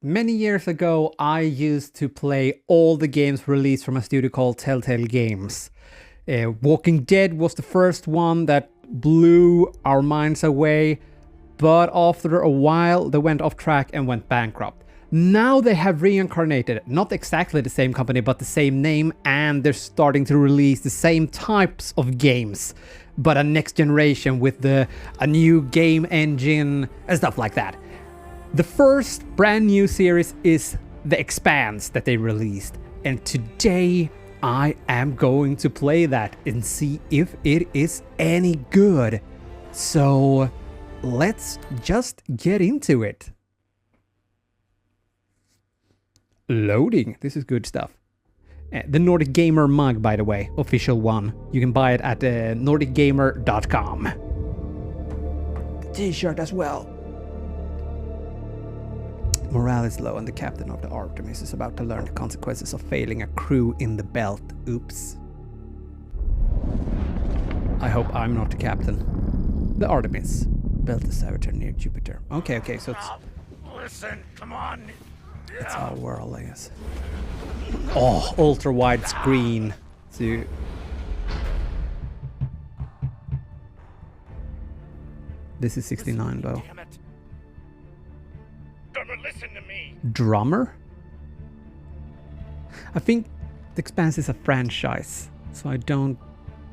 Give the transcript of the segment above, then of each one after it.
Many years ago, I used to play all the games released from a studio called Telltale Games. Walking Dead was the first one that blew our minds away, but after a while they went off track and went bankrupt. Now they have reincarnated, not exactly the same company, but the same name, and they're starting to release the same types of games, but a next generation with a new game engine and stuff like that. The first brand new series is the Expanse that they released, and today I am going to play that and see if it is any good. So let's just get into it. Loading. This is good stuff. The Nordic Gamer mug, by the way, official one. You can buy it at nordicgamer.com. The t-shirt as well. Morale is low and the captain of the Artemis is about to learn the consequences of failing a crew in the belt. Oops. I hope I'm not the captain. The Artemis. Belt is servitor near Jupiter. Okay, so it's... Listen, come on. It's our world, I guess. Oh, ultra-wide screen. So... This is 69 though. Damn it. Drummer, listen to me. Drummer? I think The Expanse is a franchise, so I don't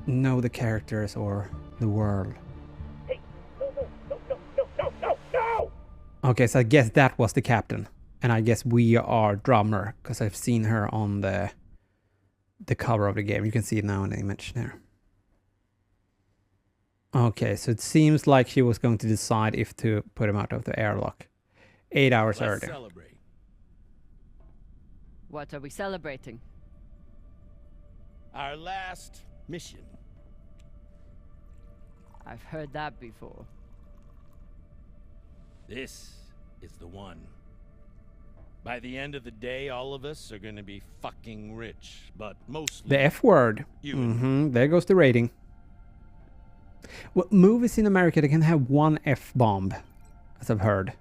know the characters or the world. Hey, no. Okay, so I guess that was the captain. And I guess we are Drummer, because I've seen her on the cover of the game. You can see it now in the image there. Okay, so it seems like she was going to decide if to put him out of the airlock. 8 hours earlier. Celebrate. What are we celebrating? Our last mission. I've heard that before. This is the one. By the end of the day, all of us are gonna be fucking rich, but mostly... The F word. You. There goes the rating. Well, movies in America, they can have one F-bomb, as I've heard.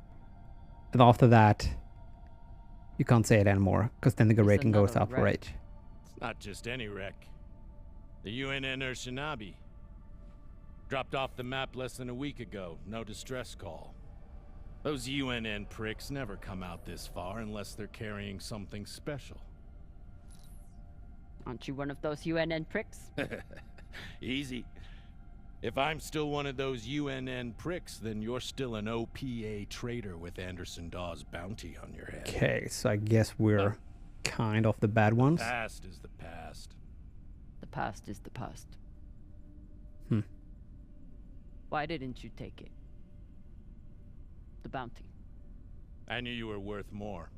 And after that, you can't say it anymore, because then the rating goes up for age. It's not just any wreck. The UNN Shinabi. Dropped off the map less than a week ago. No distress call. Those UNN pricks never come out this far unless they're carrying something special. Aren't you one of those UNN pricks? Easy. If I'm still one of those UNN pricks, then you're still an OPA traitor with Anderson Dawes' bounty on your head. Okay, so I guess we're kind of the bad ones. The past is the past. The past is the past. Hmm. Why didn't you take it? The bounty. I knew you were worth more.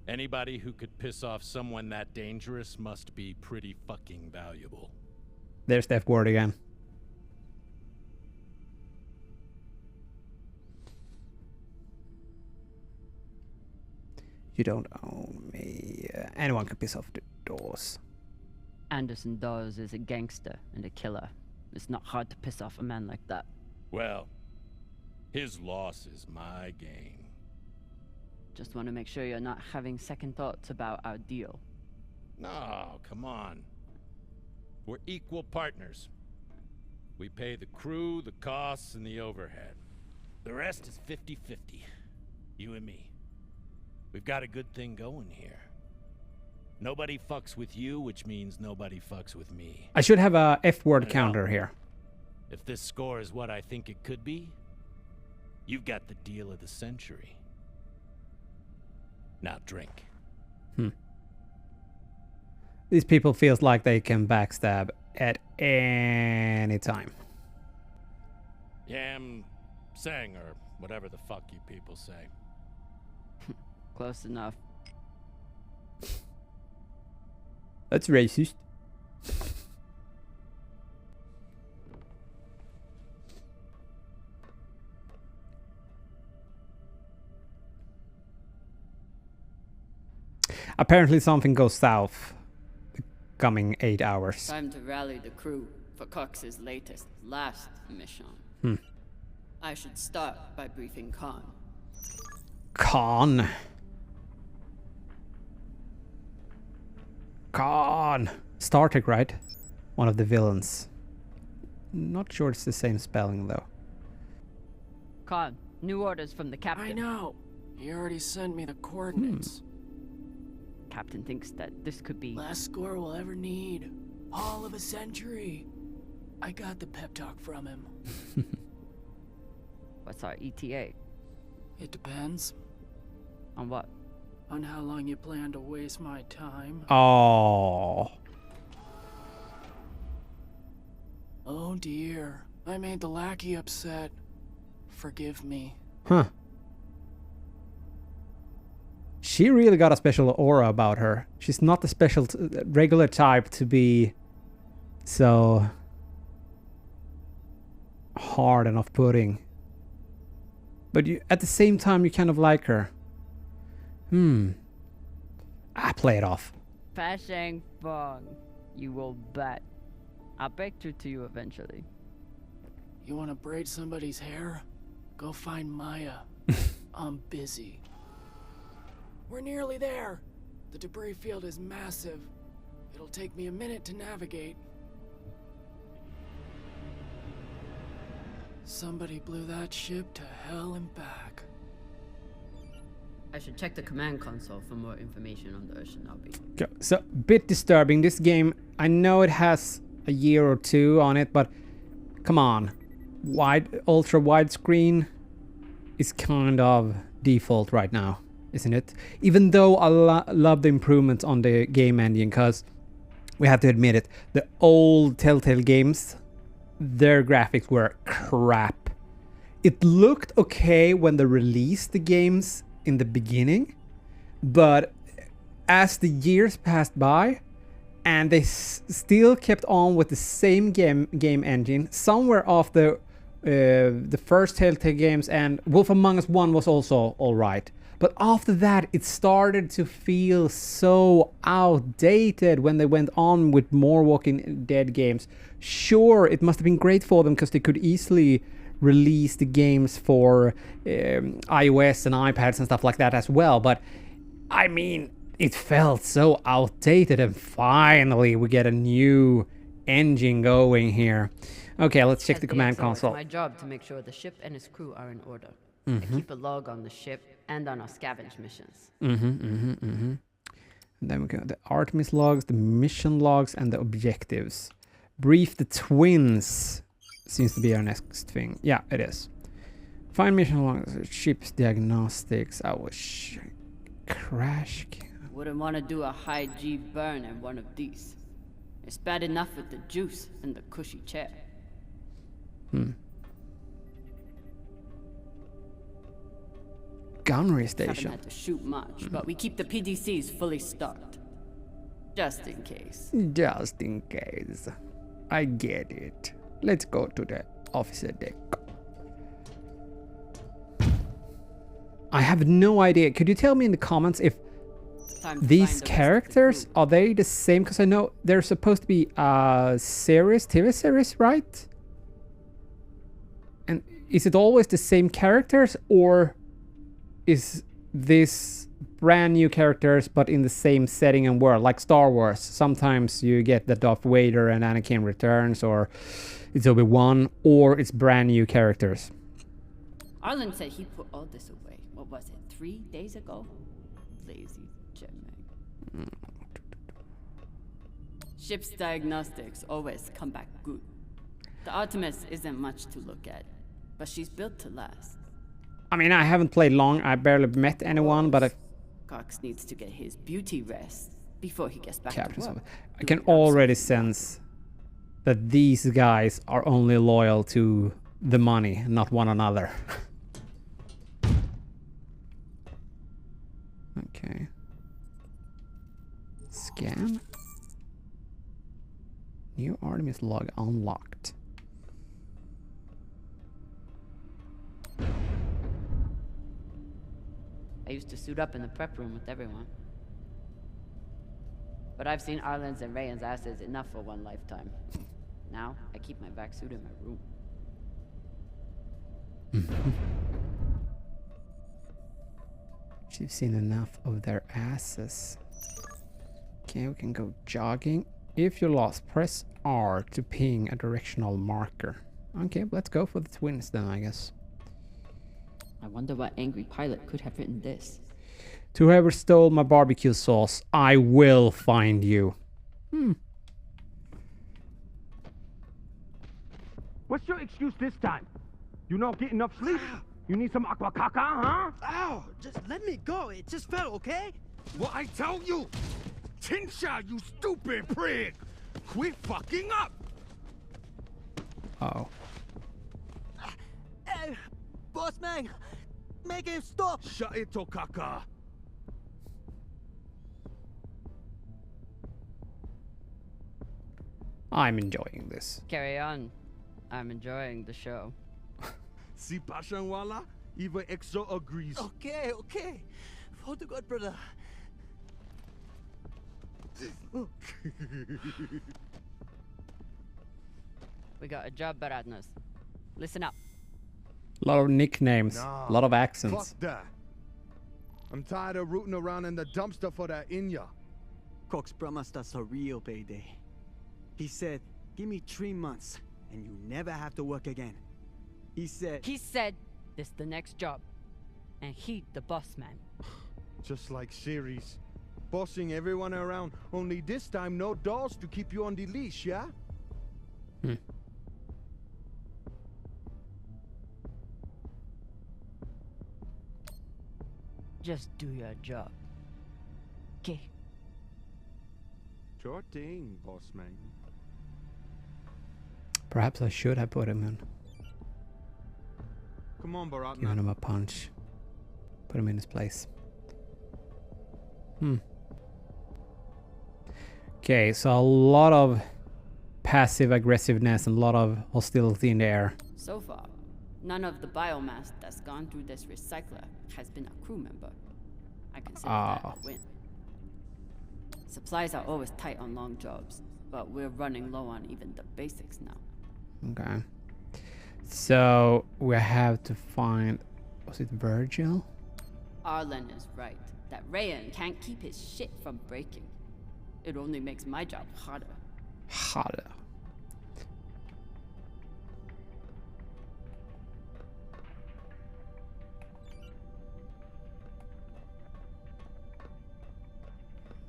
Anybody who could piss off someone that dangerous must be pretty fucking valuable. There's the F word again. You don't own me. Anyone can piss off the doors. Anderson Dawes is a gangster and a killer. It's not hard to piss off a man like that. Well, his loss is my gain. Just want to make sure you're not having second thoughts about our deal. No, come on. We're equal partners. We pay the crew, the costs, and the overhead. The rest is 50-50. You and me. We've got a good thing going here. Nobody fucks with you, which means nobody fucks with me. I should have a F word counter here. If this score is what I think it could be, you've got the deal of the century. Now drink. These people feels like they can backstab at any time. Yam sang, or whatever the fuck you people say. Close enough. That's racist. Apparently something goes south the coming 8 hours. Time to rally the crew for Cox's last mission. I should start by briefing Khan. Khan. Star Trek, right? One of the villains. Not sure it's the same spelling though. Khan, new orders from the captain. I know. He already sent me the coordinates. Captain thinks that this could be... Last score we'll ever need. All of a century. I got the pep talk from him. What's our ETA? It depends On what? on how long you plan to waste my time. Oh. Oh dear. I made the lackey upset. Forgive me. Huh. She really got a special aura about her. She's not the special, regular type to be so hard and off-putting. But you, at the same time, you kind of like her. I play it off. Fashang Fong. You will bet. I'll break through to you eventually. You want to braid somebody's hair? Go find Maya. I'm busy. We're nearly there. The debris field is massive. It'll take me a minute to navigate. Somebody blew that ship to hell and back. I should check the command console for more information on the Oceanobi. Okay, so, bit disturbing. This game, I know it has a year or two on it, but come on. Ultra widescreen is kind of default right now, isn't it? Even though I love the improvements on the game engine, because we have to admit it, the old Telltale games, their graphics were crap. It looked okay when they released the games in the beginning, but as the years passed by and they still kept on with the same game engine, somewhere off the first Telltale games, and Wolf Among Us 1 was also alright. But after that, it started to feel so outdated when they went on with more Walking Dead games. Sure, it must have been great for them because they could easily release the games for iOS and iPads and stuff like that as well. But, I mean, it felt so outdated, and finally we get a new engine going here. Okay, let's check the command console. It's my job to make sure the ship and its crew are in order. I keep a log on the ship and on our scavenge missions. And then we got the Artemis logs, the mission logs, and the objectives. Brief the twins seems to be our next thing. Yeah, it is. Find mission logs, ship's diagnostics. Crash. Wouldn't want to do a high G burn in one of these. It's bad enough with the juice and the cushy chair. Gunnery Haven't station. had to shoot much, but we keep the PDCs fully stocked. Just in case. Just in case. I get it. Let's go to the officer deck. I have no idea. Could you tell me in the comments if Time to these find the rest of the characters, crew. are they the same? Because I know they're supposed to be series, TV series, right? And is it always the same characters, or is this brand new characters but in the same setting and world, like Star Wars? Sometimes you get the Darth Vader and Anakin returns, or it's Obi-Wan, or it's brand new characters. Arlen said he put all this away. What was it, 3 days ago? Lazy Gemini. Ship's diagnostics always come back good. The Artemis isn't much to look at, but she's built to last. I mean, I haven't played long. I barely met anyone, but Cox needs to get his beauty rest before he gets back to work. I can already sense that these guys are only loyal to the money, not one another. Okay. Scan. New Artemis log unlocked. I used to suit up in the prep room with everyone. But I've seen Arlen's and Rayan's asses enough for one lifetime. Now, I keep my vac suit in my room. You've seen enough of their asses. Okay, we can go jogging. If you're lost, press R to ping a directional marker. Okay, let's go for the twins then, I guess. I wonder what angry pilot could have written this. To whoever stole my barbecue sauce, I will find you. What's your excuse this time? You don't get enough sleep? You need some aqua caca, huh? Ow! Just let me go. It just fell, okay? What I tell you? Tinsha, you stupid prig! Quit fucking up! Oh. Hey, boss man, make him stop. Shut it, Tokaka. I'm enjoying this. Carry on. I'm enjoying the show. See, Pashanwala? Even EXO agrees. Okay, okay. For the God, brother. We got a job, Baradnas. Listen up. A lot of nicknames, Nah, a lot of accents. Fuck that. I'm tired of rooting around in the dumpster for that Inya. Cox promised us a real payday. He said, give me 3 months, and you never have to work again. He said, this the next job. And he the boss man. Just like series. Bossing everyone around, only this time no dolls to keep you on the leash, yeah? Just do your job. Okay. Sure thing, boss man. Perhaps I should have put him in. Come on, Given Baratna. him a punch. Put him in his place. Okay, so a lot of passive aggressiveness and a lot of hostility in the air. So far, none of the biomass that's gone through this recycler has been a crew member. I consider that Ah. a win. Supplies are always tight on long jobs, but we're running low on even the basics now. Okay. So we have to find, was it Virgil? Arlen is right. That Rayan can't keep his shit from breaking. It only makes my job harder. Harder.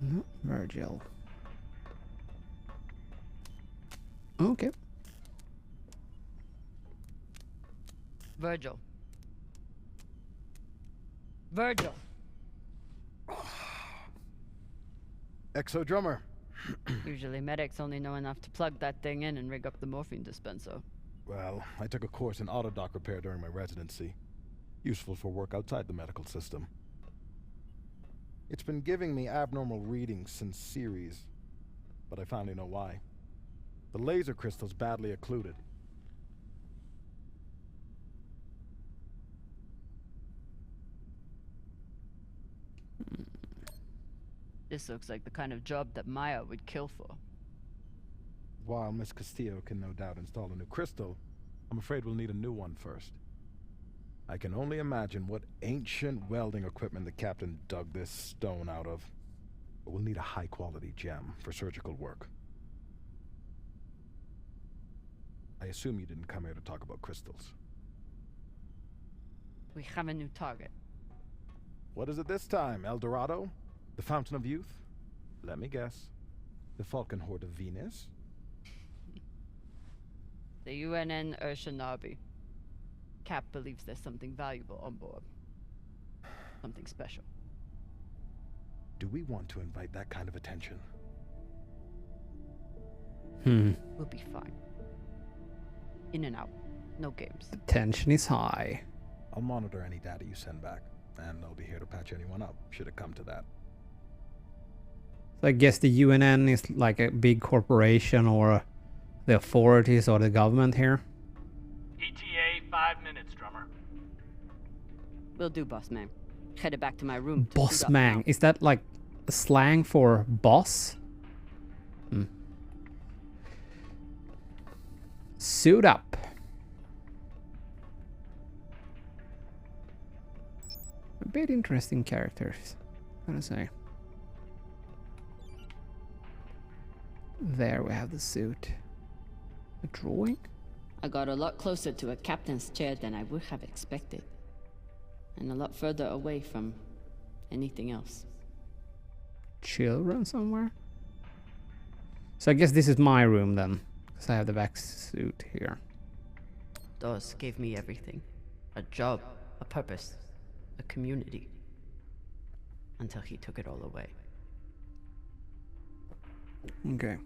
Not Virgil. Okay. Virgil. Virgil. Exo drummer. Usually medics only know enough to plug that thing in and rig up the morphine dispenser. Well, I took a course in autodoc repair during my residency. Useful for work outside the medical system. It's been giving me abnormal readings since series, but I finally know why. The laser crystal's badly occluded. This looks like the kind of job that Maya would kill for. While Miss Castillo can no doubt install a new crystal, I'm afraid we'll need a new one first. I can only imagine what ancient welding equipment the captain dug this stone out of. But we'll need a high-quality gem for surgical work. I assume you didn't come here to talk about crystals. We have a new target. What is it this time, El Dorado? The Fountain of Youth? Let me guess. The Falcon Horde of Venus? The UNN Urshanabi. Cap believes there's something valuable on board. Something special. Do we want to invite that kind of attention? We'll be fine. In and out. No games. Tension is high. I'll monitor any data you send back, and I'll be here to patch anyone up, should it come to that. So I guess the UNN is like a big corporation or the authorities or the government here. ETA 5 minutes, drummer. Will do, boss man. Headed back to my room to Boss suit up man. now. Is that like a slang for boss? Suit up. bit interesting characters, gotta say. There we have the suit. A drawing? I got a lot closer to a captain's chair than I would have expected. And a lot further away from anything else. Children somewhere? So I guess this is my room then, because I have the back suit here. Dawes gave me everything. A job, a purpose, a community. Until he took it all away. Okay.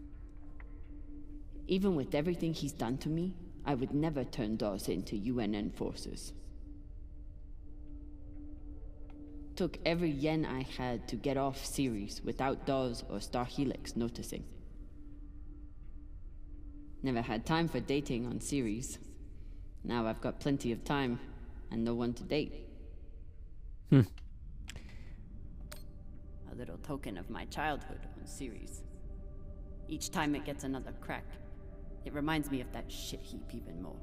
Even with everything he's done to me, I would never turn Dawes into UNN forces. Took every yen I had to get off Ceres without Dawes or Star Helix noticing. Never had time for dating on Ceres. Now I've got plenty of time and no one to date. A little token of my childhood on Ceres. Each time it gets another crack, it reminds me of that shit heap even more.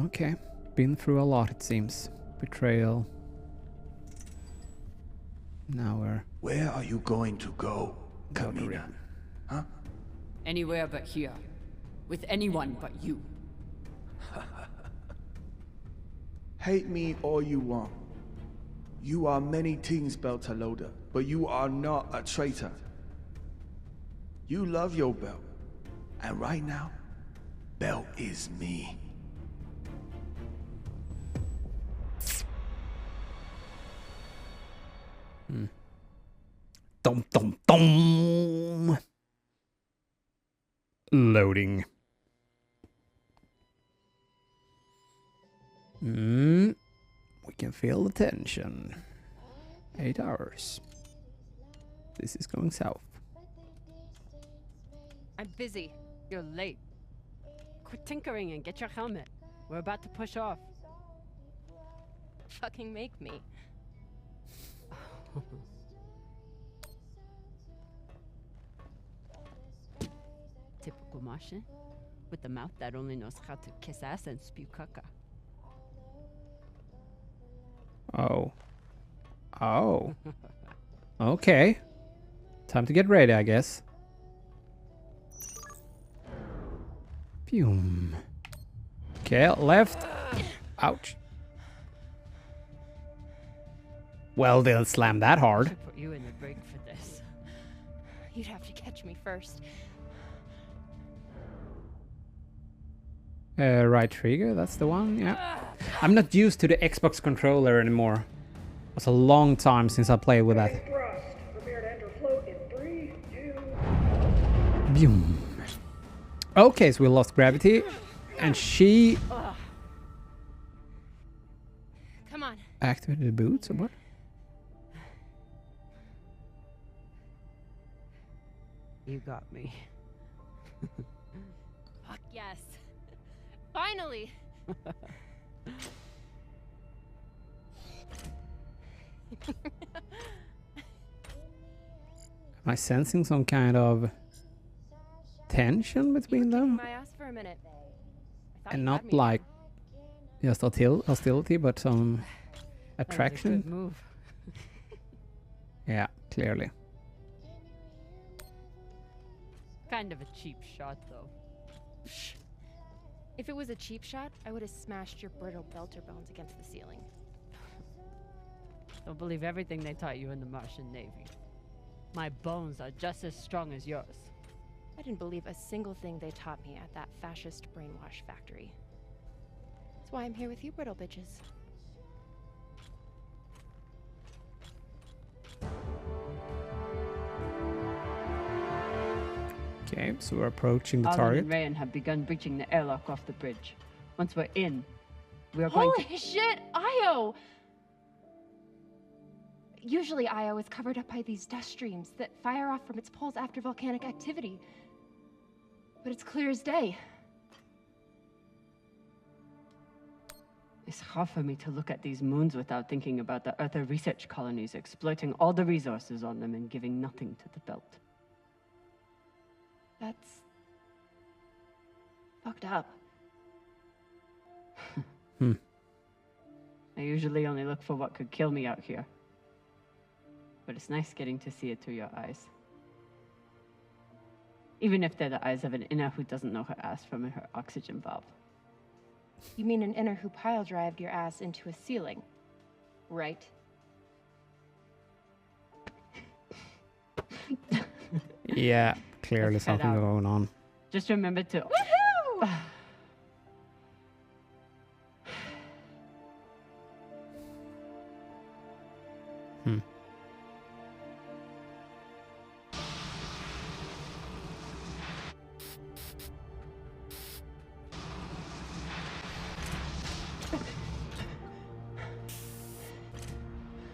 Okay. Been through a lot, it seems. Betrayal. Now we're... Where are you going to go, Kamina? Huh? Anywhere but here. With anyone but you. Hate me all you want. You are many things, Beltalowda, but you are not a traitor. You love your belt. And right now, belt is me. Dum dum dum. Loading. We can feel the tension. 8 hours. This is going south. I'm busy. You're late. Quit tinkering and get your helmet. We're about to push off. Fucking make me. Typical Martian. With the mouth that only knows how to kiss ass and spew caca. Oh. Oh. Okay. Time to get ready, I guess. Phew. Okay, left. Ouch. Well, they'll slam that hard. Should put you in the break for this. You'd have to catch me first. Right trigger, that's the one, yeah. I'm not used to the Xbox controller anymore. It was a long time since I played with that. Boom. Okay, so we lost gravity. And she... Come on. Activated the boots or what? You got me. Fuck yes. Finally. Am I sensing some kind of tension between them? My ass for a minute. And not like just hostility, but some attraction. That was a good move. Yeah, clearly. Kind of a cheap shot, though. If it was a cheap shot, I would have smashed your brittle belter bones against the ceiling. Don't believe everything they taught you in the Martian Navy. My bones are just as strong as yours. I didn't believe a single thing they taught me at that fascist brainwash factory. That's why I'm here with you, brittle bitches. Okay, so we're approaching the Alan target. and Rayan have begun breaching the airlock off the bridge. Once we're in, we are going to... Holy shit, Io! Usually Io is covered up by these dust streams that fire off from its poles after volcanic activity. But it's clear as day. It's hard for me to look at these moons without thinking about the Earther research colonies exploiting all the resources on them and giving nothing to the belt. That's... fucked up. I usually only look for what could kill me out here. But it's nice getting to see it through your eyes. Even if they're the eyes of an inner who doesn't know her ass from her oxygen valve. You mean an inner who pile-drived your ass into a ceiling, right? Yeah, clearly Let's head something out. going on. Just remember to... Woohoo!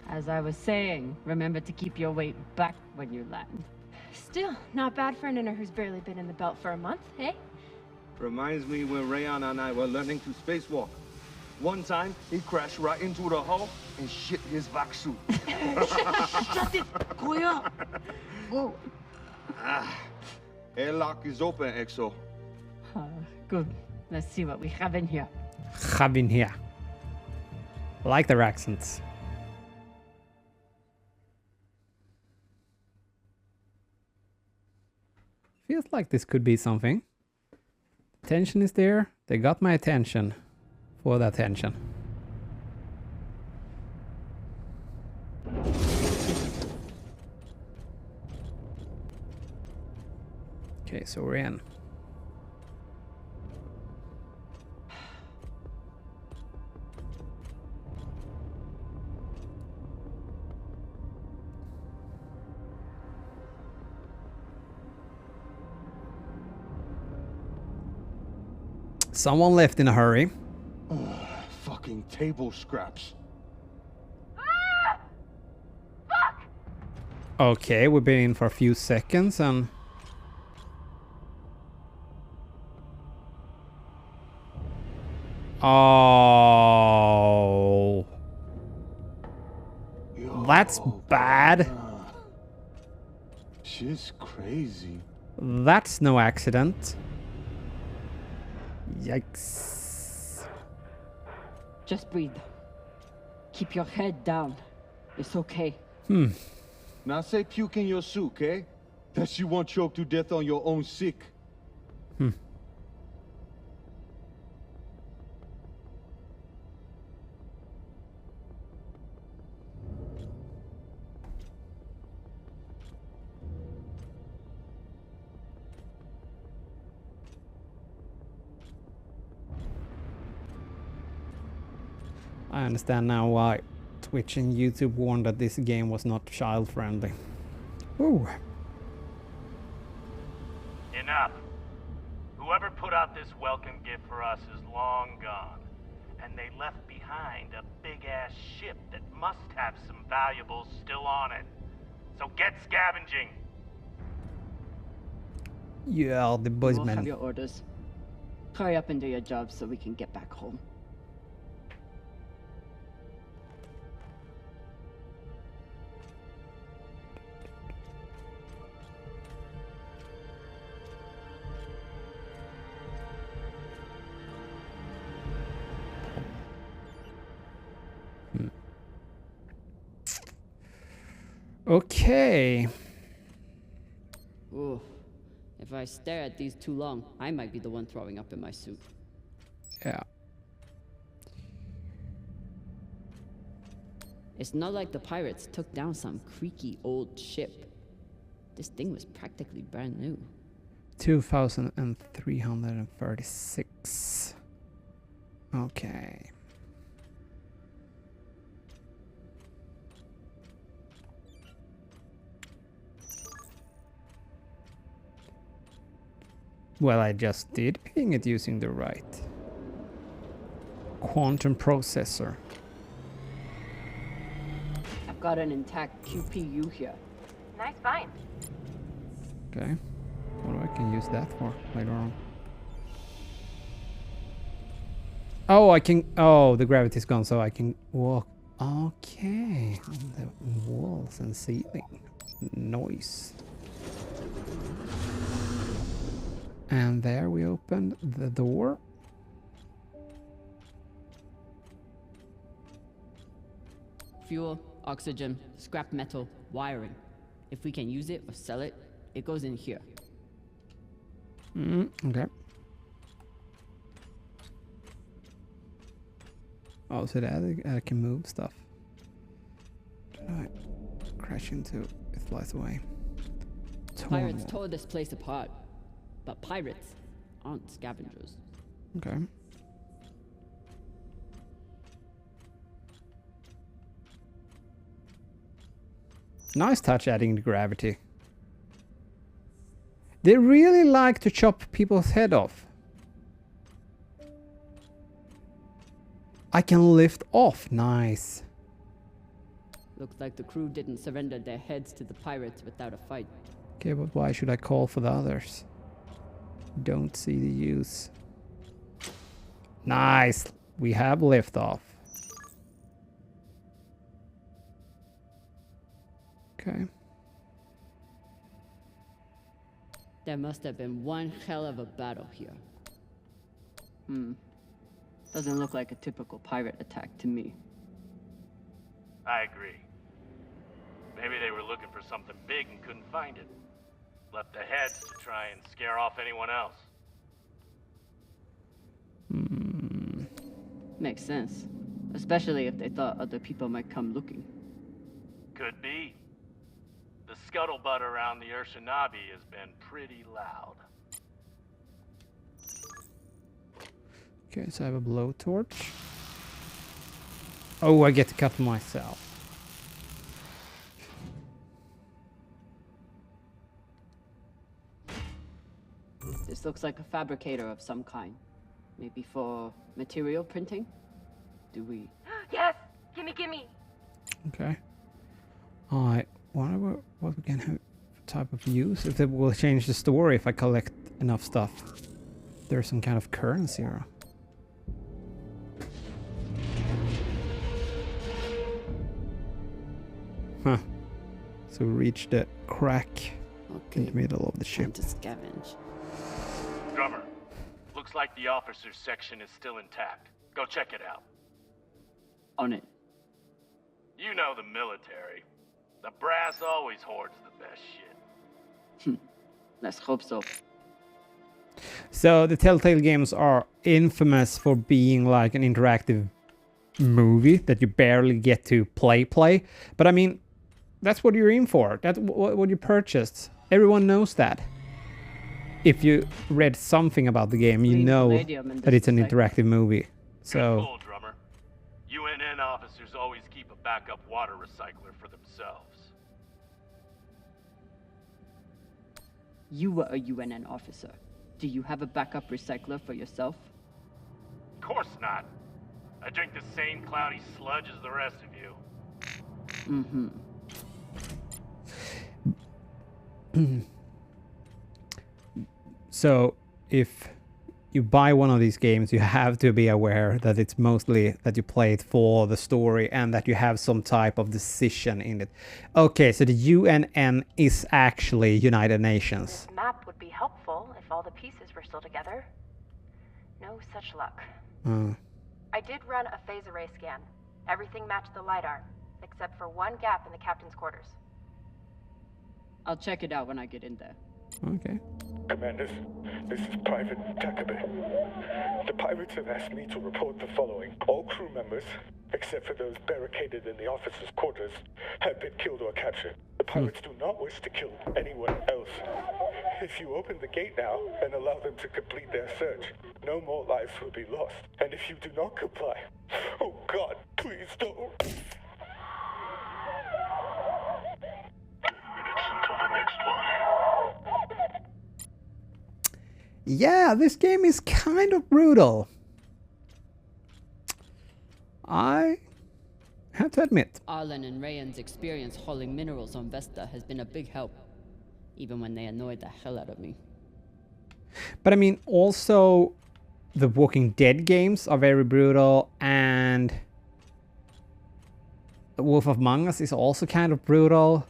As I was saying, remember to keep your weight back when you land. Still, not bad for an inner who's barely been in the belt for a month, hey? Reminds me when Rayon and I were learning to spacewalk. One time, he crashed right into the hull and shit his vac suit. Shut it! Koya! Oh. Airlock is open, Exo. Good. Let's see what we have in here. Have in here. I like their accents. Feels like this could be something. Tension is there. They got my attention for the attention. Okay, so we're in. Someone left in a hurry. Fucking table scraps. Okay, we've been in for a few seconds and... Oh... That's bad. Shit's crazy. That's no accident. Yikes. Just breathe. Keep your head down. It's okay. Now say puke in your suit, okay? That you won't choke to death on your own sick. I understand now why Twitch and YouTube warned that this game was not child friendly. Ooh. Enough. Whoever put out this welcome gift for us is long gone. And they left behind a big-ass ship that must have some valuables still on it. So get scavenging. Yeah, the You all have buzzman. your orders. Hurry up and do your job so we can get back home. Okay. Ooh. If I stare at these too long, I might be the one throwing up in my suit. Yeah. It's not like the pirates took down some creaky old ship. This thing was practically brand new. 2,336. Okay. Well, I just did ping it using the right quantum processor. I've got an intact QPU here. Nice find. Okay. What do I can use that for later on? Oh, I can... Oh, the gravity's gone, so I can walk... Okay. On the walls and ceiling. Nice. And there we opened the door. fuel, oxygen, scrap metal, wiring. If we can use it or sell it, it goes in here. Okay. Oh, so that I can move stuff. Alright. Crash into it flies away. Pirates tore this place apart, but pirates aren't scavengers. Okay. Nice touch adding the gravity. They really like to chop people's head off. I can lift off. Nice. Looks like the crew didn't surrender their heads to the pirates without a fight. Okay, but why should I call for the others? Don't see the use. Nice. We have lift off. Okay. There must have been one hell of a battle here. Doesn't look like a typical pirate attack to me. I agree. Maybe they were looking for something big and couldn't find it. Left the heads to try and scare off anyone else. Makes sense. Especially if they thought other people might come looking. Could be. The scuttlebutt around the Urshanabi has been pretty loud. Okay, so I have a blowtorch. Oh, I get to cut myself. This looks like a fabricator of some kind. Maybe for material printing? Do we... Yes! Gimme! Okay. I wonder what we can have type of use. If it will change the story if I collect enough stuff. There's some kind of currency or... Huh. So we reach the crack in the middle of the ship. To scavenge. Drummer, looks like the officers section is still intact. Go check it out. On it. You know the military. The brass always hoards the best shit. Let's hope so. So the Telltale games are infamous for being like an interactive movie that you barely get to play. But I mean, that's what you're in for. That's what you purchased. Everyone knows that. If you read something about the game, you know that it's an interactive movie. So. Good pull, drummer. UNN officers always keep a backup water recycler for themselves. You were a UNN officer. Do you have a backup recycler for yourself? Of course not. I drink the same cloudy sludge as the rest of you. So if you buy one of these games, you have to be aware that it's mostly that you play it for the story and that you have some type of decision in it. Okay, so the UNN is actually United Nations. This map would be helpful if all the pieces were still together. No such luck. I did run a phase array scan. Everything matched the LiDAR, except for one gap in the captain's quarters. I'll check it out when I get in there. Okay. Commanders, this is Private Takabe. The pirates have asked me to report the following. All crew members, except for those barricaded in the officers' quarters, have been killed or captured. The pirates do not wish to kill anyone else. If you open the gate now and allow them to complete their search, no more lives will be lost. And if you do not comply, oh God, please don't. Yeah, this game is kind of brutal. I have to admit. Arlen and Rayan's experience hauling minerals on Vesta has been a big help, even when they annoyed the hell out of me. But I mean, also, the Walking Dead games are very brutal, and Wolf Among Us is also kind of brutal.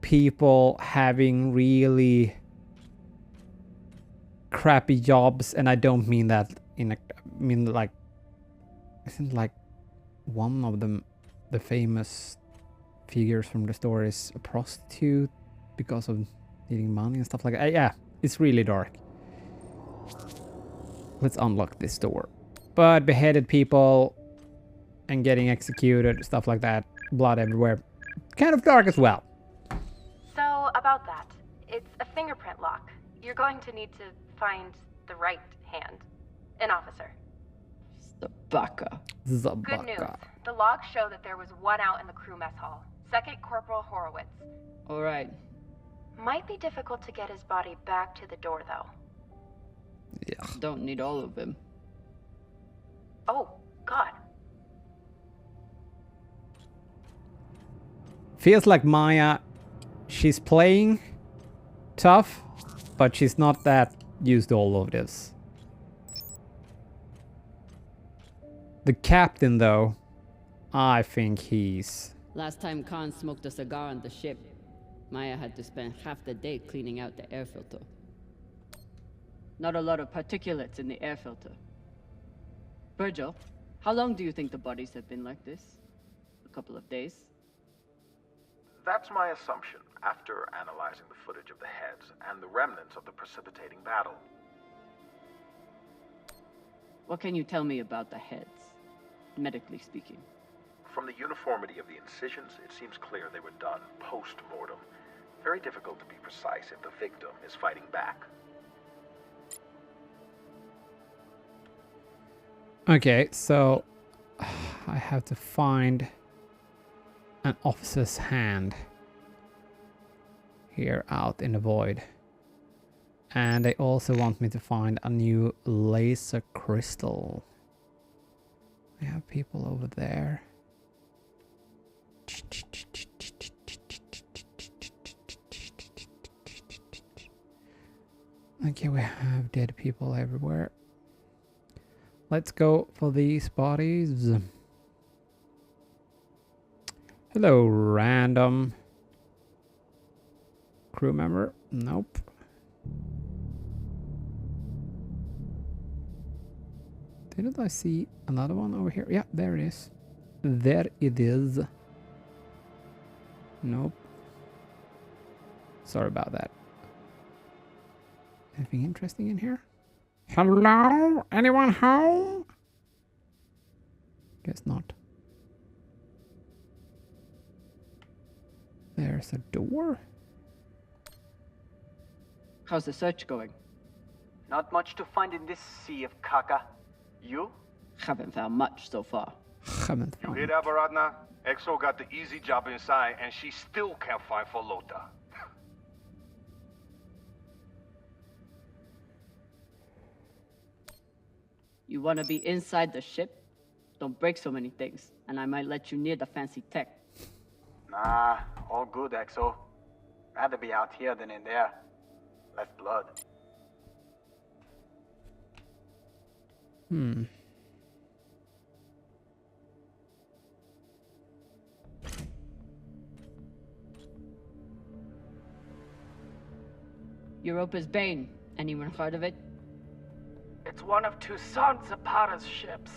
People having really crappy jobs, and I don't mean that in a, I mean like, isn't like one of them the famous figures from the story is a prostitute because of needing money and stuff like that. Yeah, it's really dark. Let's unlock this door. But beheaded people and getting executed, stuff like that. Blood everywhere. Kind of dark as well. So, about that. It's a fingerprint lock. You're going to need to find the right hand. An officer. Zabaka. Good news. The logs show that there was one out in the crew mess hall. Second Corporal Horowitz. All right. Might be difficult to get his body back to the door, though. Yeah. Don't need all of him. Oh, God. Feels like Maya, she's playing tough, but she's not that used to all of this. The captain, though, I think he's... Last time Khan smoked a cigar on the ship, Maya had to spend half the day cleaning out the air filter. Not a lot of particulates in the air filter. Virgil, how long do you think the bodies have been like this? A couple of days? That's my assumption, after analyzing the footage of the heads and the remnants of the precipitating battle. What can you tell me about the heads, medically speaking? From the uniformity of the incisions, it seems clear they were done post-mortem. Very difficult to be precise if the victim is fighting back. Okay, so I have to find an officer's hand here out in the void. And they also want me to find a new laser crystal. I have people over there. Okay, we have dead people everywhere. Let's go for these bodies. Hello, random crew member. Nope. Didn't I see another one over here? Yeah, there it is. There it is. Nope. Sorry about that. Anything interesting in here? Hello? Anyone home? Guess not. There's a door. How's the search going? Not much to find in this sea of caca. You? Haven't found much so far. Haven't You found hear that, Baratna? Exo got the easy job inside, and she still can't find Folota. You want to be inside the ship? Don't break so many things, and I might let you near the fancy tech. Nah, all good, Exo. Rather be out here than in there. Less blood. Europa's Bane. Anyone heard of it? It's one of Toussaint Zapata's ships.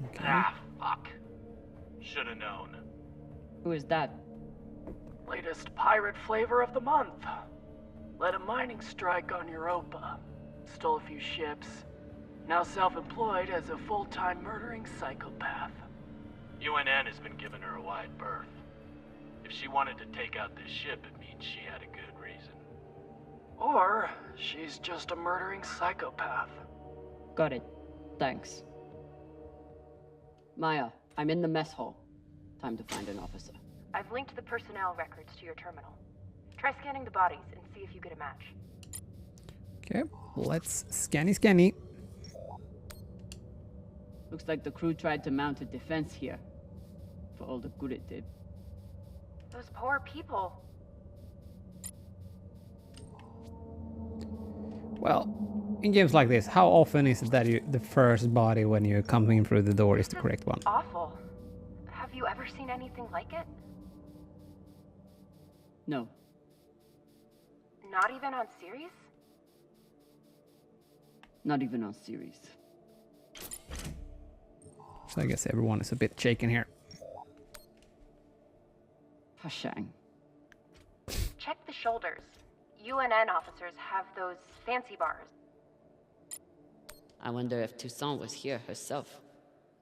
Okay. Ah, fuck. Should've known. Who is that? Latest pirate flavor of the month. Led a mining strike on Europa. Stole a few ships. Now self-employed as a full-time murdering psychopath. UNN has been giving her a wide berth. If she wanted to take out this ship, it means she had a good reason. Or she's just a murdering psychopath. Got it. Thanks. Maya, I'm in the mess hall. Time to find an officer. I've linked the personnel records to your terminal. Try scanning the bodies and see if you get a match. Okay, let's scanny. Looks like the crew tried to mount a defense here. For all the good it did. Those poor people. Well, in games like this, how often is it that the first body when you're coming through the door is the correct one? Awful. Have you ever seen anything like it? No. Not even on series? Not even on series. So I guess everyone is a bit shaken here. Pashang. Check the shoulders. UNN officers have those fancy bars. I wonder if Toussaint was here herself,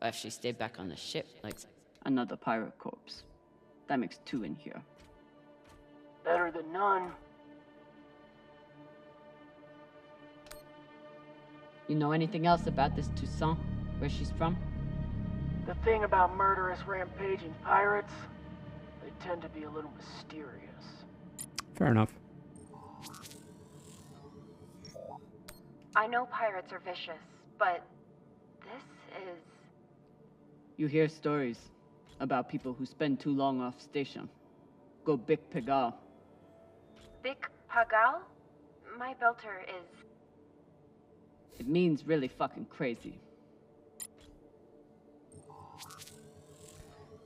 or if she stayed back on the ship, like... Another pirate corpse. That makes 2 in here. Better than none. You know anything else about this Toussaint? Where she's from? The thing about murderous rampaging pirates, they tend to be a little mysterious. Fair enough. I know pirates are vicious, but this is... You hear stories about people who spend too long off station. Go Big Pegal. Big Pagal? My belter is... It means really fucking crazy.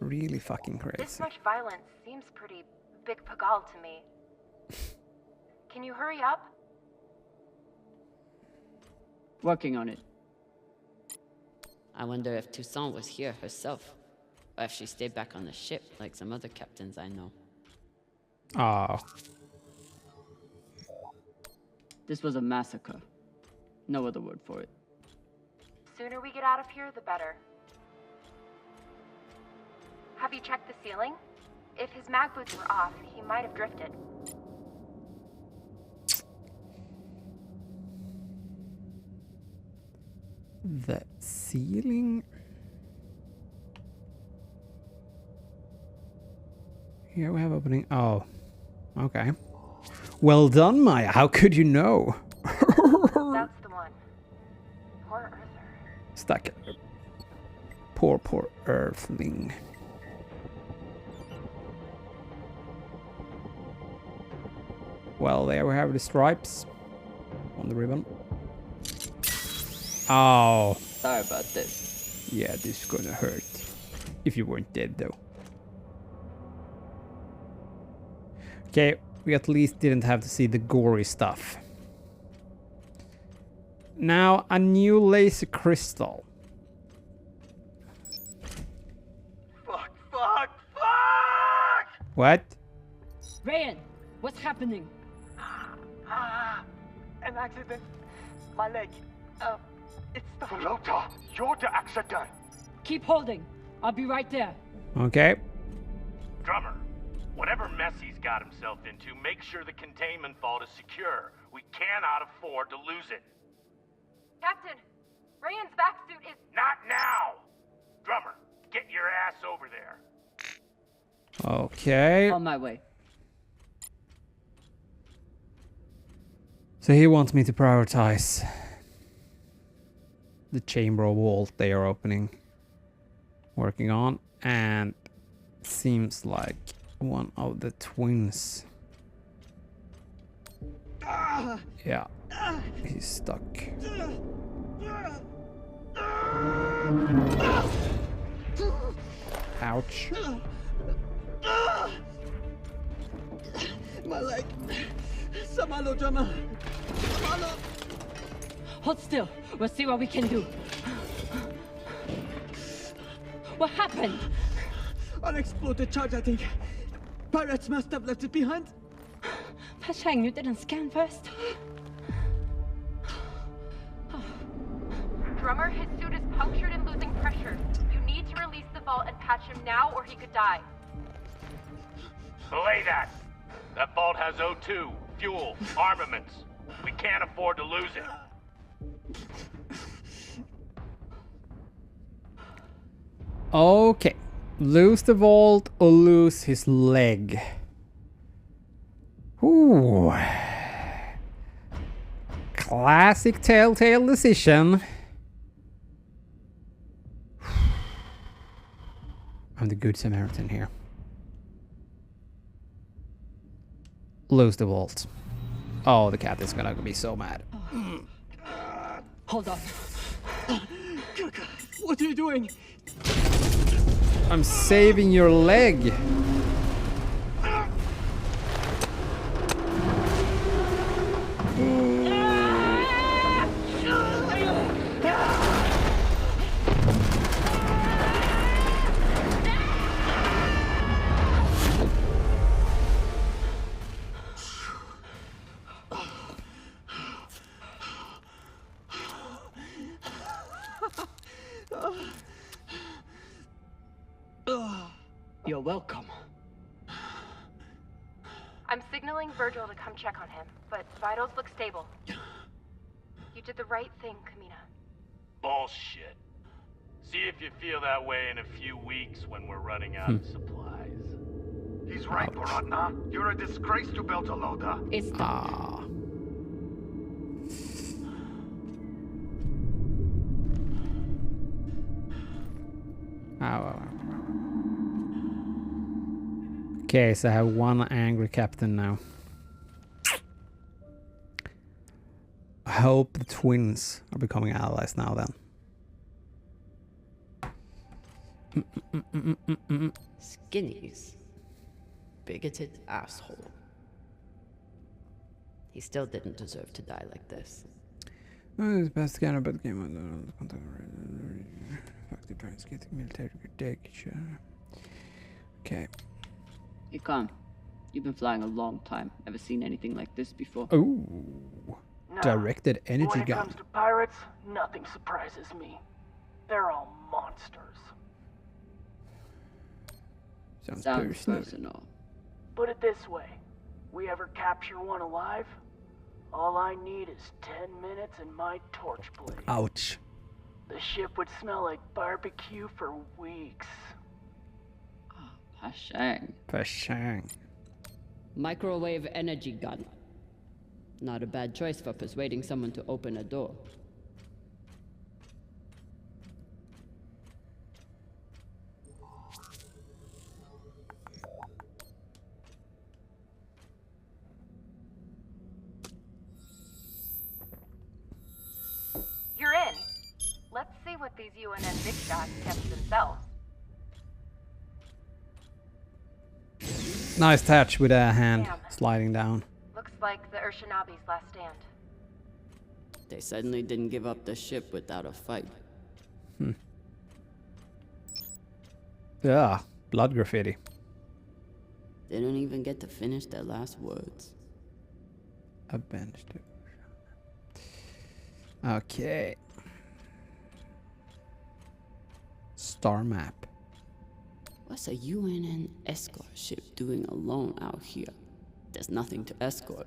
Really fucking crazy. This much violence seems pretty Big Pagal to me. Can you hurry up? Working on it. I wonder if Toussaint was here herself, or if she stayed back on the ship like some other captains I know. Oh. This was a massacre. No other word for it. Sooner we get out of here, the better. Have you checked the ceiling? If his mag boots were off, he might have drifted. The ceiling? Here we have opening. Oh. Okay. Well done, Maya. How could you know? That's the one. Poor Earther. Stuck it. Poor Earthling. Well, there we have the stripes on the ribbon. Oh. Sorry about this. Yeah, this is gonna hurt. If you weren't dead, though. Okay, we at least didn't have to see the gory stuff. Now, a new laser crystal. Fuck! What? Rayan, what's happening? An accident. My leg. It's the... Flota, you're the accident. Keep holding. I'll be right there. Okay. Drummer, whatever mess he's got himself into, make sure the containment vault is secure. We cannot afford to lose it. Captain, Rayan's back suit is... Not now! Drummer, get your ass over there. Okay. On my way. So he wants me to prioritize the chamber vault they are opening, working on, and seems like one of the twins. Yeah, he's stuck. Ouch. My leg. Samalo, drummer. Samalo. Hold still. We'll see what we can do. What happened? Unexploded charge, I think. Pirates must have left it behind. Pashang, you didn't scan first? Drummer, his suit is punctured and losing pressure. You need to release the vault and patch him now or he could die. Belay that. That vault has O2, fuel, armaments. We can't afford to lose it. Okay. Lose the vault or lose his leg. Ooh. Classic Telltale decision. I'm the good Samaritan here. Lose the vault. Oh, the cat is gonna be so mad. Hold on. What are you doing? I'm saving your leg. You're welcome. I'm signaling Virgil to come check on him, but vitals look stable. You did the right thing, Kamina. Bullshit. See if you feel that way in a few weeks when we're running out of supplies. He's right, Boratna. You're a disgrace to Beltalowda. It's Ah. Okay, so I have one angry captain now. I hope the twins are becoming allies now then. Skinnies. Bigoted asshole. He still didn't deserve to die like this. It's best kind of bad game. Fuck the drones getting military protection. Okay. Hey, Khan. You've been flying a long time. Ever seen anything like this before? Oh. No. Directed energy When it gun. comes to pirates, nothing surprises me. They're all monsters. Sounds Sounds personal. personal. Put it this way. We ever capture one alive? All I need is 10 minutes and my torch blade. Ouch. The ship would smell like barbecue for weeks. Hashang. Pashang. Microwave energy gun. Not a bad choice for persuading someone to open a door. You're in. Let's see what these UNN big shots kept themselves. Nice touch with a hand Damn. sliding down. Looks like the Urshinabi's last stand. They suddenly didn't give up the ship without a fight. Yeah, blood graffiti. They didn't even get to finish their last words. Avenged. Okay. Star map. What's a UNN escort ship doing alone out here? There's nothing to escort.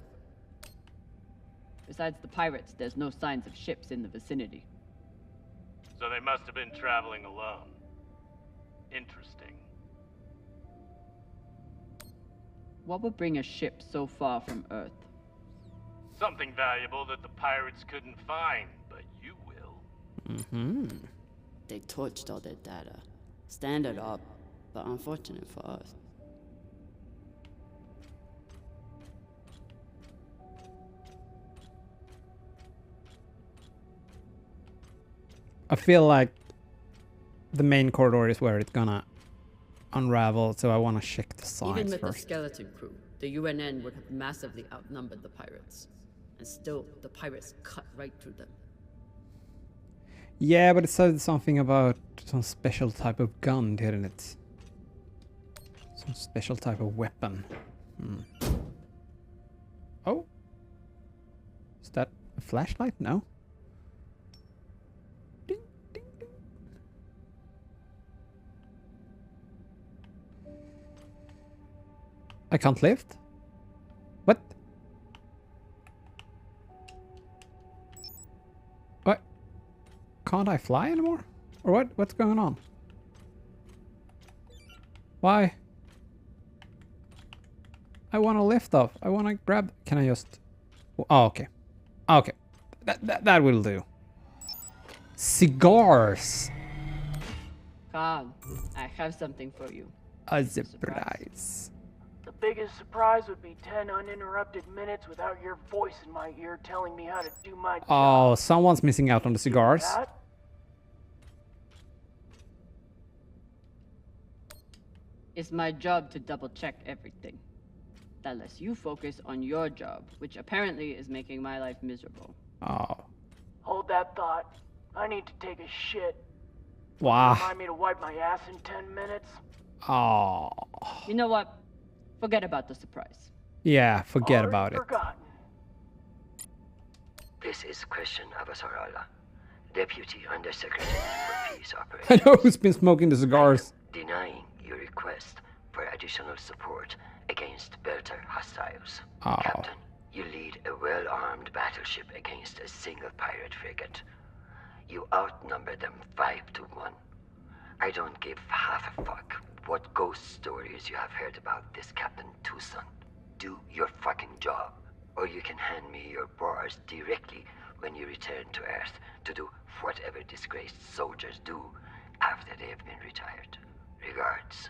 Besides the pirates, there's no signs of ships in the vicinity. So they must have been traveling alone. Interesting. What would bring a ship so far from Earth? Something valuable that the pirates couldn't find, but you will. Mm-hmm. They torched all their data. Standard up, but unfortunate for us. I feel like the main corridor is where it's gonna unravel, so I want to check the signs Even with the first. skeleton crew, the UNN would have massively outnumbered the pirates. And still, the pirates cut right through them. Yeah, but it said something about some special type of gun, didn't it? Some special type of weapon. Oh? Is that a flashlight? No? Ding, ding, ding. I can't lift? What? What? Can't I fly anymore? Or what? What's going on? Why? I want to lift off. I want to grab. Can I just? Oh, okay. Okay. That will do. Cigars. Khan, I have something for you. A surprise. The biggest surprise would be 10 uninterrupted minutes without your voice in my ear telling me how to do my job. Oh, someone's missing out on the cigars. That? It's my job to double check everything. That lets you focus on your job, which apparently is making my life miserable. Oh. Hold that thought. I need to take a shit. Wow. Remind me to wipe my ass in 10 minutes? Oh. You know what? Forget about the surprise. Yeah, forget Already about it. forgotten. This is Christian Avasarala, Deputy Undersecretary for Peace I Operations. know who's been smoking the cigars. Denying your request for additional support against Belter hostiles. Oh. Captain, you lead a well-armed battleship against a single pirate frigate. You outnumber them 5 to 1. I don't give half a fuck what ghost stories you have heard about this Captain Tucson. Do your fucking job, or you can hand me your bars directly when you return to Earth to do whatever disgraced soldiers do after they have been retired. Regards,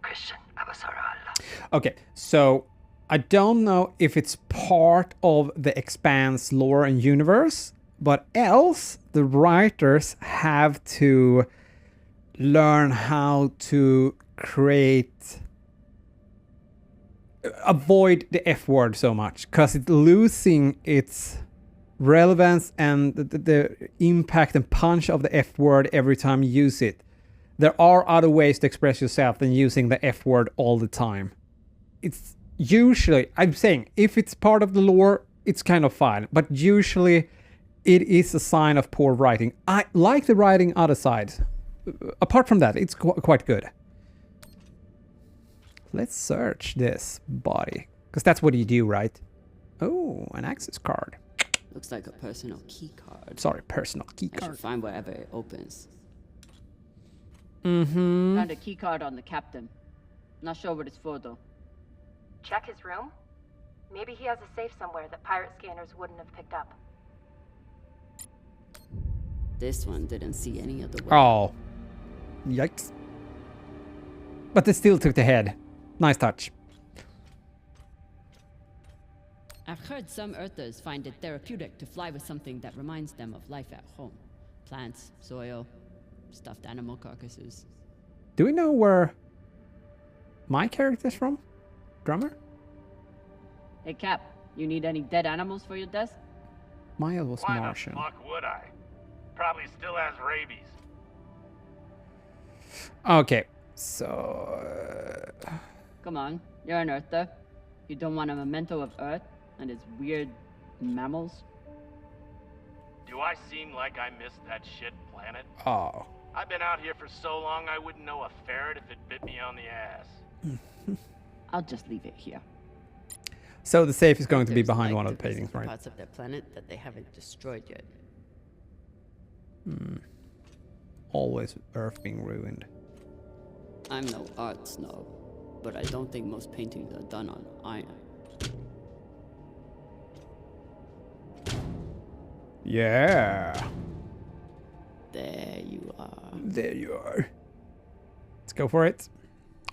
Christian Avasarala. Okay, so I don't know if it's part of the Expanse lore and universe, but else the writers have to learn how to avoid the F word so much, because it's losing its relevance and the impact and punch of the F word every time you use it. There are other ways to express yourself than using the F word all the time. It's usually, I'm saying, if it's part of the lore, it's kind of fine, but usually it is a sign of poor writing. I like the writing other side. Apart from that, it's quite good. Let's search this body, because that's what you do, right? Oh, an access card. Looks like a personal key card. Sorry, personal key I card. should find wherever it opens. Mm-hmm. Found a key card on the captain. Not sure what it's for, though. Check his room? Maybe he has a safe somewhere that pirate scanners wouldn't have picked up. This one didn't see any of the way. Oh. Yikes. But they still took the head. Nice touch. I've heard some Earthers find it therapeutic to fly with something that reminds them of life at home. Plants, soil, stuffed animal carcasses. Do we know where my character's from? Drummer? Hey, Cap, you need any dead animals for your desk? Maya was Why Martian. the fuck would I? Probably still has rabies. Okay, so... Come on, you're an Earther. You don't want a memento of Earth and its weird mammals? Do I seem like I missed that shit planet? Oh. I've been out here for so long I wouldn't know a ferret if it bit me on the ass. I'll just leave it here. So the safe is going to be Earthers behind like one of to the paintings, visit right? Parts of their planet that they haven't destroyed yet. Always Earth being ruined. I'm no art snob, but I don't think most paintings are done on iron. Yeah. There you are. There you are. Let's go for it.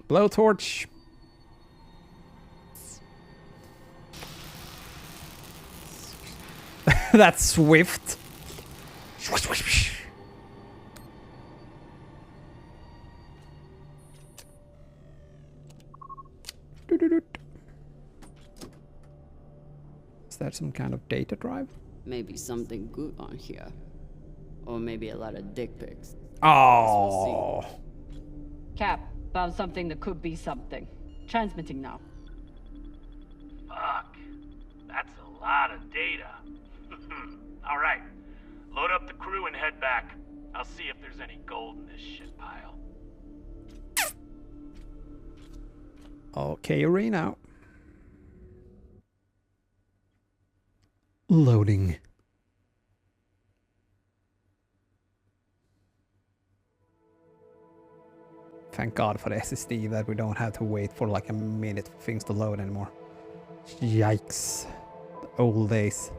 Blowtorch. That's swift. Is that some kind of data drive? Maybe something good on here. Or maybe a lot of dick pics. Oh. Cap, found something that could be something. Transmitting now. Fuck. That's a lot of data. Alright. Load up the crew and head back. I'll see if there's any gold in this shit pile. Okay, Arena. Loading. Thank God for the SSD that we don't have to wait for like a minute for things to load anymore. Yikes. The old days.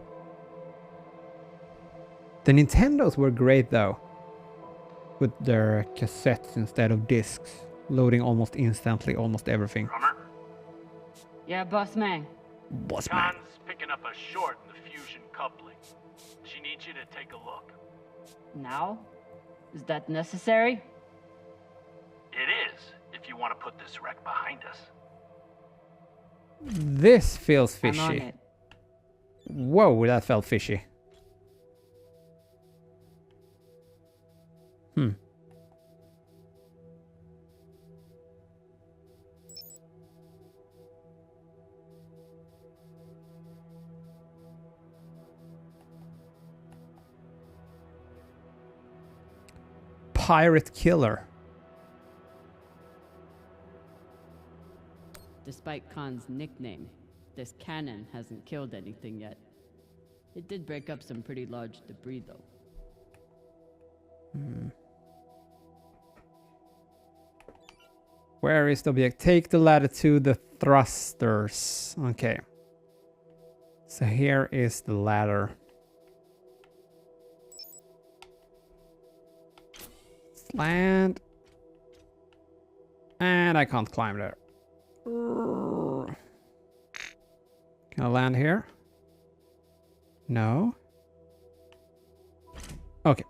The Nintendos were great though. With their cassettes instead of discs. Loading almost instantly, almost everything. Drummer? Yeah, boss man. Boss man. Khan's picking up a short in the fusion coupling. She needs you to take a look. Now? Is that necessary? It is, if you want to put this wreck behind us. This feels I'm on fishy. it. Whoa, that felt fishy. Pirate killer. Despite Khan's nickname, this cannon hasn't killed anything yet. It did break up some pretty large debris, though. Where is the object? Take the ladder to the thrusters. Okay. So here is the ladder. Let's land. And I can't climb there. Can I land here? No. Okay.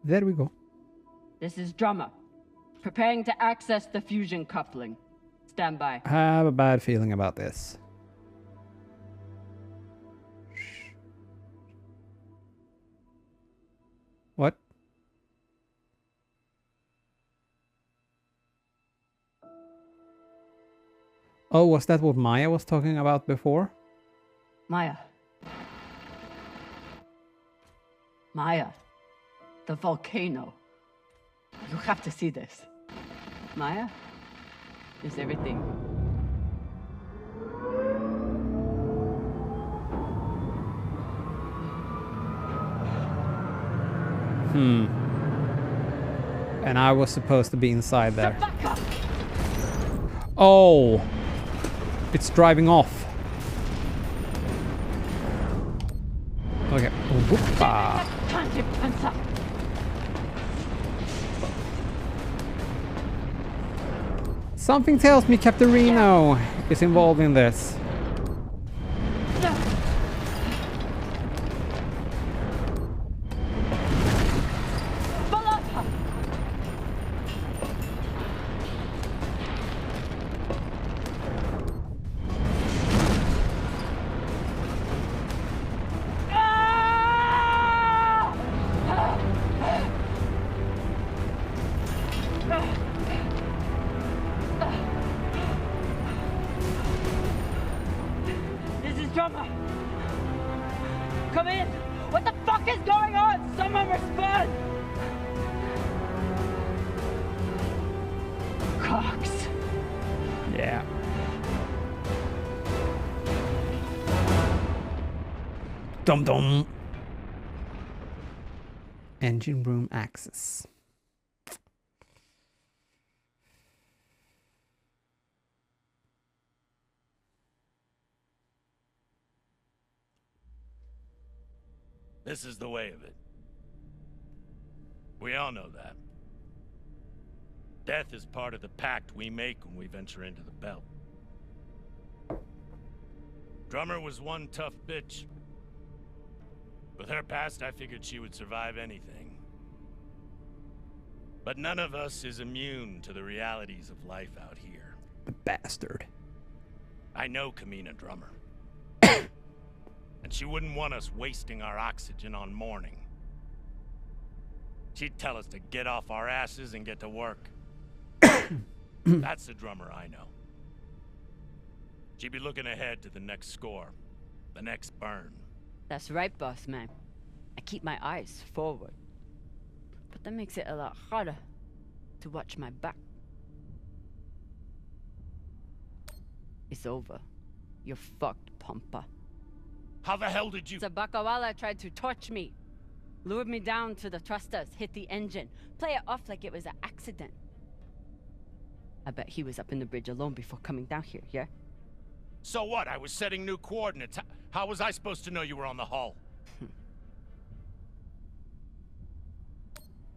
There we go. This is Drummer. Preparing to access the fusion coupling. Stand by. I have a bad feeling about this. What? Oh, was that what Maya was talking about before? Maya. Maya. The volcano. You have to see this. Maya? Is everything... And I was supposed to be inside there. Oh! It's driving off. Okay. Whoopa. Something tells me Captain Reno is involved in this. Come in! What the fuck is going on? Someone respond! Cox. Yeah. Dum dum. Engine room access. This is the way of it. We all know that. Death is part of the pact we make when we venture into the belt. Drummer was one tough bitch. With her past, I figured she would survive anything. But none of us is immune to the realities of life out here. The bastard. I know Kamina Drummer. And she wouldn't want us wasting our oxygen on mourning. She'd tell us to get off our asses and get to work. That's the Drummer I know. She'd be looking ahead to the next score, the next burn. That's right, boss man. I keep my eyes forward. But that makes it a lot harder to watch my back. It's over. You're fucked, Pampa. How the hell did you— Sabakawala tried to torch me. Lured me down to the thrusters, hit the engine. Play it off like it was an accident. I bet he was up in the bridge alone before coming down here, yeah? So what? I was setting new coordinates. How was I supposed to know you were on the hull?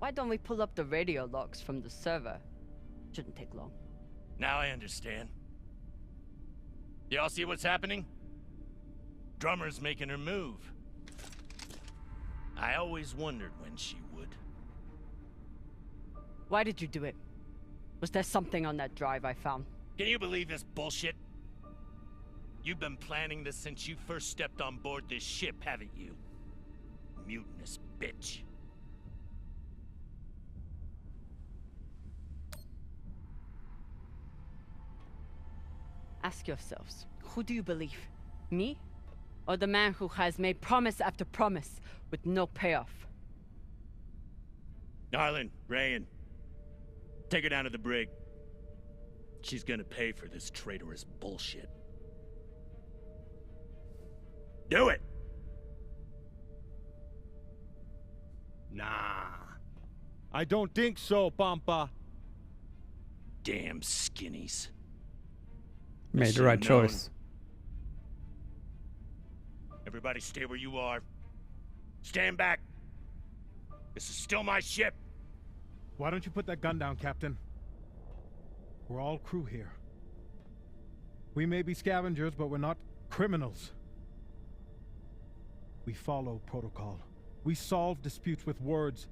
Why don't we pull up the radio logs from the server? Shouldn't take long. Now I understand. Y'all see what's happening? Drummer's making her move. I always wondered when she would. Why did you do it? Was there something on that drive I found? Can you believe this bullshit? You've been planning this since you first stepped on board this ship, haven't you? Mutinous bitch. Ask yourselves, who do you believe? Me? Or the man who has made promise after promise with no payoff? Darlin, Rayan, take her down to the brig. She's gonna pay for this traitorous bullshit. Do it! Nah. I don't think so, Pampa. Damn skinnies. Made the right Should've known. choice. Everybody stay where you are. Stand back. This is still my ship. Why don't you put that gun down, Captain? We're all crew here. We may be scavengers, but we're not criminals. We follow protocol. We solve disputes with words,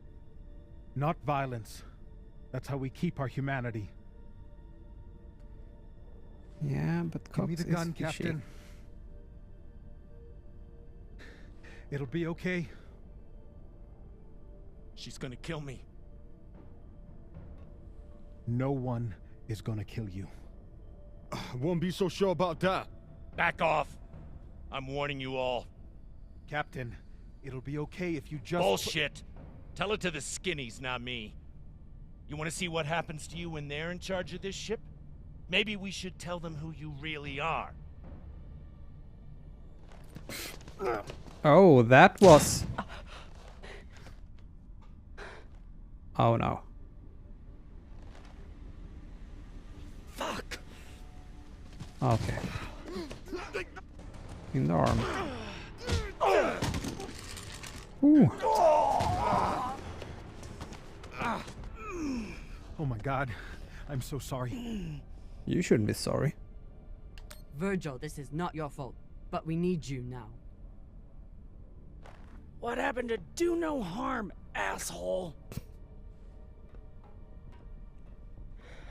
not violence. That's how we keep our humanity. Yeah, but Give me Cox the gun, is fishy. Captain. It'll be okay. She's gonna kill me. No one is gonna kill you. I won't be so sure about that. Back off. I'm warning you all. Captain, it'll be okay if you just... Bullshit. Tell it to the skinnies, not me. You want to see what happens to you when they're in charge of this ship? Maybe we should tell them who you really are. Oh, that was... Oh no. Fuck. Okay. In the arm. Ooh. Oh my God. I'm so sorry. You shouldn't be sorry. Virgil, this is not your fault, but we need you now. What happened to do no harm, asshole?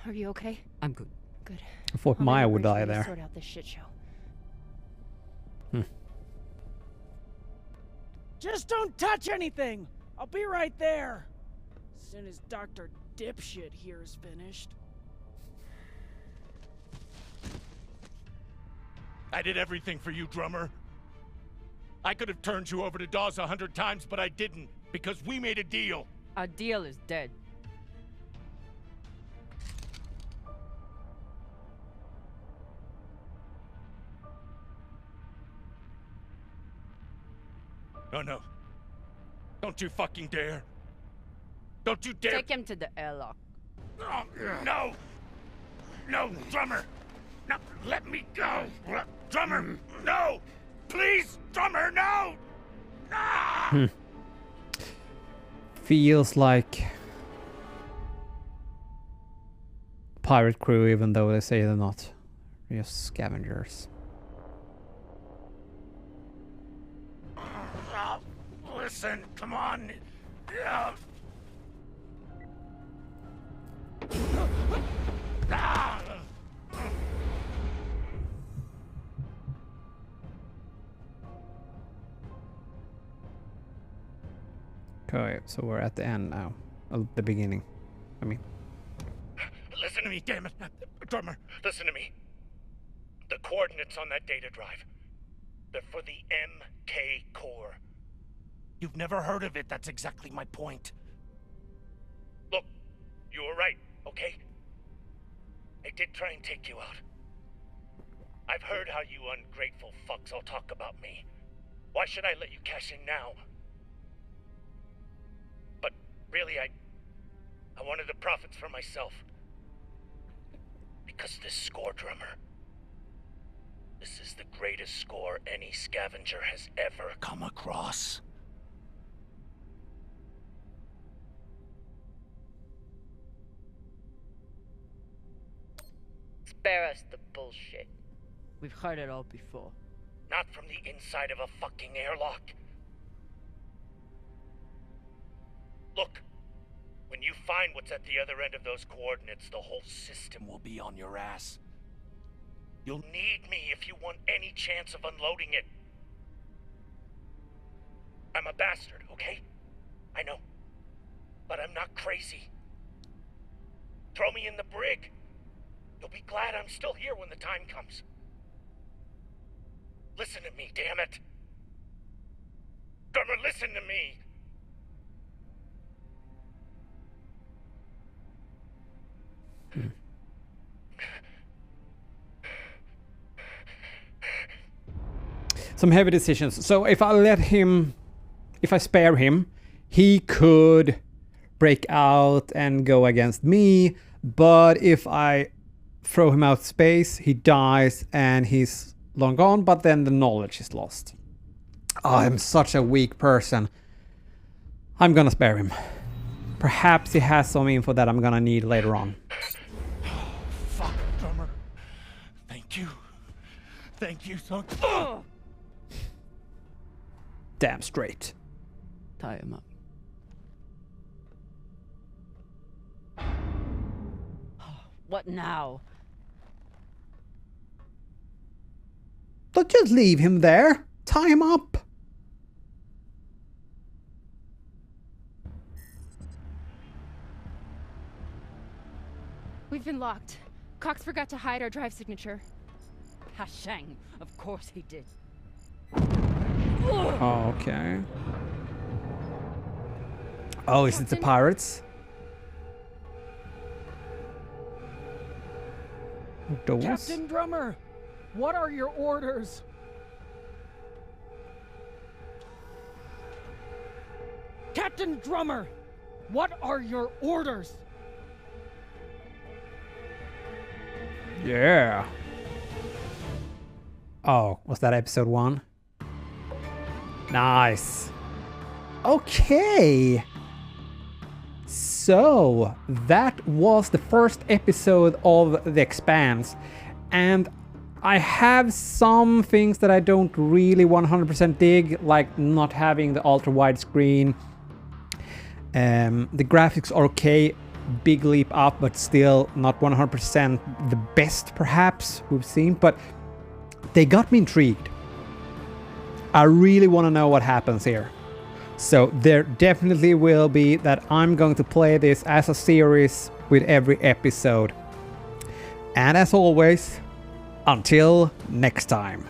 Are you okay? I'm good. Good. I thought I'll Maya make would die arrangements to there. Sort out this shit show. Just don't touch anything! I'll be right there! As soon as Dr. Dipshit here is finished. I did everything for you, drummer. I could have turned you over to Dawes 100 times, but I didn't, because we made a deal. Our deal is dead. No, no. Don't you fucking dare. Don't you dare. Take him to the airlock. Oh, no! No, drummer! No, let me go! Drummer, no! Please, drummer, no! Ah! Feels like pirate crew, even though they say they're not. They're just scavengers. Listen, come on. Okay, so we're at the end now. The beginning. I mean. Listen to me, damn it. Drummer, listen to me. The coordinates on that data drive. They're for the MK core. You've never heard of it, that's exactly my point. Look, you were right, okay? I did try and take you out. I've heard how you ungrateful fucks all talk about me. Why should I let you cash in now? But really, I wanted the profits for myself. Because this score, drummer, this is the greatest score any scavenger has ever come across. Spare us the bullshit. We've heard it all before. Not from the inside of a fucking airlock. Look, when you find what's at the other end of those coordinates, the whole system will be on your ass. You'll need me if you want any chance of unloading it. I'm a bastard, okay? I know. But I'm not crazy. Throw me in the brig. You'll be glad I'm still here when the time comes. Listen to me, damn it. Drummer, listen to me. some heavy decisions. So if I spare him, he could break out and go against me. But if I throw him out space, he dies and he's long gone, but then the knowledge is lost. Oh, I'm such a weak person. I'm gonna spare him. Perhaps he has some info that I'm gonna need later on. Fuck, drummer. Thank you. Thank you so... Damn straight. Tie him up. What now? Don't just leave him there. Tie him up. We've been locked. Cox forgot to hide our drive signature. Hashang, of course he did. Okay. Oh, is it the pirates? Those? Captain Drummer, what are your orders? Captain Drummer, what are your orders? Yeah. Oh, was that episode 1? Nice. Okay. So, that was the first episode of The Expanse. And I have some things that I don't really 100% dig, like not having the ultra-wide screen. The graphics are okay, big leap up, but still not 100% the best perhaps we've seen, but they got me intrigued. I really want to know what happens here. So there definitely will be that I'm going to play this as a series with every episode. And as always, until next time.